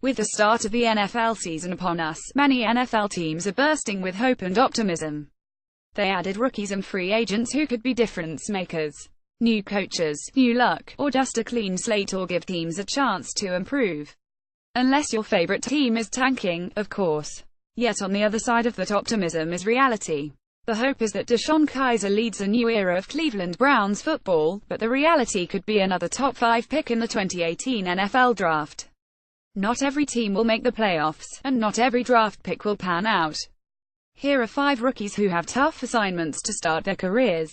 With the start of the NFL season upon us, many NFL teams are bursting with hope and optimism. They added rookies and free agents who could be difference makers. New coaches, new luck, or just a clean slate all give teams a chance to improve. Unless your favorite team is tanking, of course. Yet on the other side of that optimism is reality. The hope is that DeShone Kizer leads a new era of Cleveland Browns football, but the reality could be another top 5 pick in the 2018 NFL Draft. Not every team will make the playoffs, and not every draft pick will pan out. Here are 5 rookies who have tough assignments to start their careers.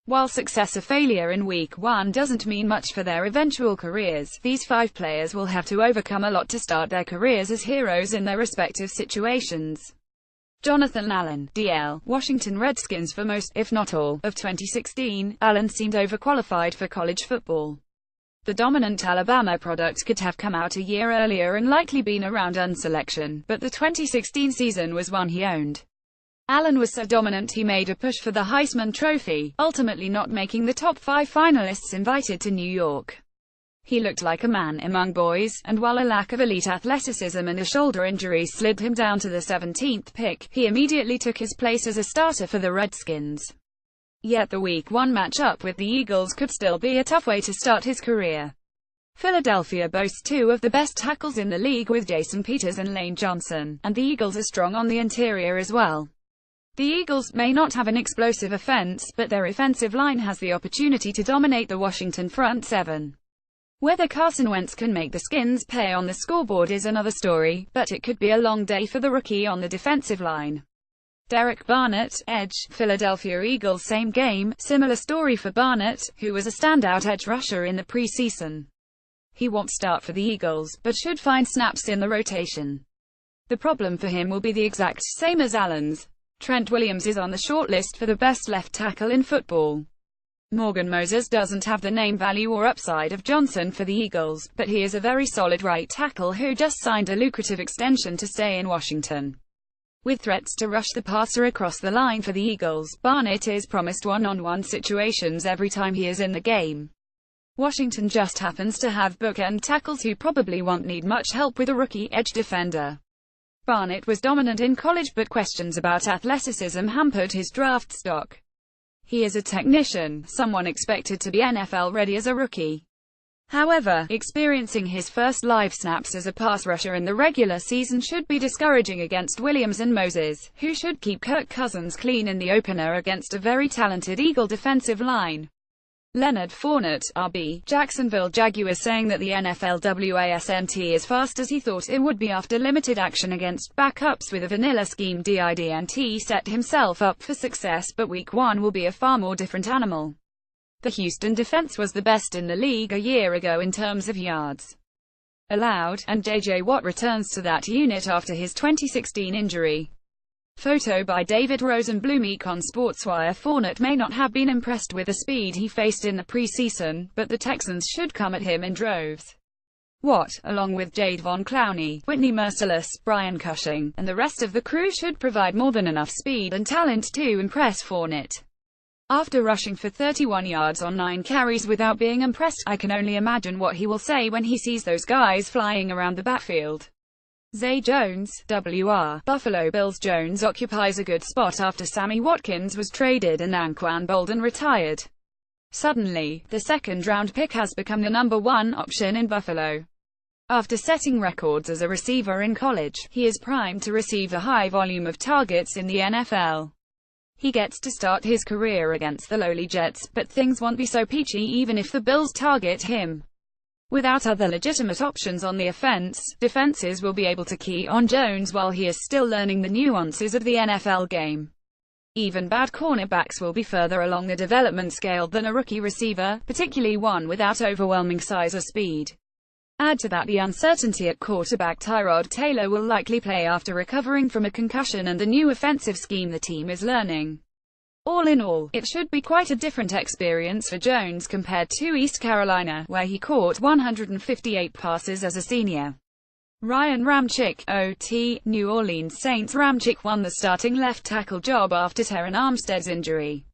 While success or failure in Week 1 doesn't mean much for their eventual careers, these 5 players will have to overcome a lot to start their careers as heroes in their respective situations. Jonathan Allen, DL, Washington Redskins. For most, if not all, of 2016, Allen seemed overqualified for college football. The dominant Alabama product could have come out a year earlier and likely been a round-one selection, but the 2016 season was one he owned. Allen was so dominant he made a push for the Heisman Trophy, ultimately not making the top 5 finalists invited to New York. He looked like a man among boys, and while a lack of elite athleticism and a shoulder injury slid him down to the 17th pick, he immediately took his place as a starter for the Redskins. Yet the Week 1 matchup with the Eagles could still be a tough way to start his career. Philadelphia boasts 2 of the best tackles in the league with Jason Peters and Lane Johnson, and the Eagles are strong on the interior as well. The Eagles may not have an explosive offense, but their offensive line has the opportunity to dominate the Washington front 7. Whether Carson Wentz can make the Skins pay on the scoreboard is another story, but it could be a long day for the rookie on the defensive line. Derek Barnett, edge, Philadelphia Eagles. Same game, similar story for Barnett, who was a standout edge rusher in the preseason. He won't start for the Eagles, but should find snaps in the rotation. The problem for him will be the exact same as Allen's. Trent Williams is on the shortlist for the best left tackle in football. Morgan Moses doesn't have the name value or upside of Johnson for the Eagles, but he is a very solid right tackle who just signed a lucrative extension to stay in Washington. With threats to rush the passer across the line for the Eagles, Barnett is promised one-on-one situations every time he is in the game. Washington just happens to have bookend tackles who probably won't need much help with a rookie edge defender. Barnett was dominant in college, but questions about athleticism hampered his draft stock. He is a technician, someone expected to be NFL ready as a rookie. However, experiencing his first live snaps as a pass rusher in the regular season should be discouraging against Williams and Moses, who should keep Kirk Cousins clean in the opener against a very talented Eagle defensive line. Leonard Fournette, RB, Jacksonville Jaguars, saying that the NFL wasn't as fast as he thought it would be after limited action against backups with a vanilla scheme. Didn't set himself up for success, but Week 1 will be a far more different animal. The Houston defense was the best in the league a year ago in terms of yards allowed, and J.J. Watt returns to that unit after his 2016 injury. Photo by David Rosenblumeek on SportsWire. Fournette may not have been impressed with the speed he faced in the preseason, but the Texans should come at him in droves. Watt, along with Jadeveon Clowney, Whitney Mercilus, Brian Cushing, and the rest of the crew should provide more than enough speed and talent to impress Fournette. After rushing for 31 yards on 9 carries without being impressed, I can only imagine what he will say when he sees those guys flying around the backfield. Zay Jones, WR, Buffalo Bills. Jones occupies a good spot after Sammy Watkins was traded and Anquan Boldin retired. Suddenly, the second-round pick has become the number 1 option in Buffalo. After setting records as a receiver in college, he is primed to receive a high volume of targets in the NFL. He gets to start his career against the lowly Jets, but things won't be so peachy even if the Bills target him. Without other legitimate options on the offense, defenses will be able to key on Jones while he is still learning the nuances of the NFL game. Even bad cornerbacks will be further along the development scale than a rookie receiver, particularly one without overwhelming size or speed. Add to that the uncertainty at quarterback. Tyrod Taylor will likely play after recovering from a concussion and the new offensive scheme the team is learning. All in all, it should be quite a different experience for Jones compared to East Carolina, where he caught 158 passes as a senior. Ryan Ramczyk, OT, New Orleans Saints. Ramczyk won the starting left tackle job after Terron Armstead's injury.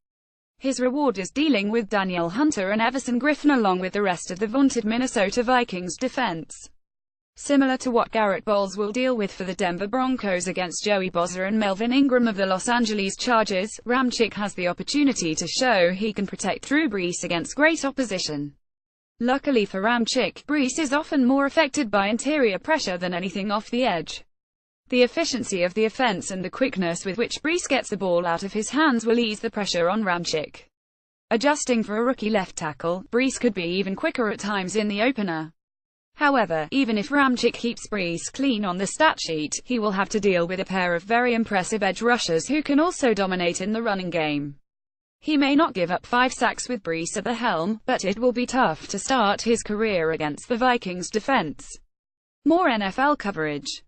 His reward is dealing with Danielle Hunter and Everson Griffin along with the rest of the vaunted Minnesota Vikings defense. Similar to what Garrett Bowles will deal with for the Denver Broncos against Joey Bosa and Melvin Ingram of the Los Angeles Chargers, Ramczyk has the opportunity to show he can protect Drew Brees against great opposition. Luckily for Ramczyk, Brees is often more affected by interior pressure than anything off the edge. The efficiency of the offense and the quickness with which Brees gets the ball out of his hands will ease the pressure on Ramczyk. Adjusting for a rookie left tackle, Brees could be even quicker at times in the opener. However, even if Ramczyk keeps Brees clean on the stat sheet, he will have to deal with a pair of very impressive edge rushers who can also dominate in the running game. He may not give up 5 sacks with Brees at the helm, but it will be tough to start his career against the Vikings defense. More NFL coverage.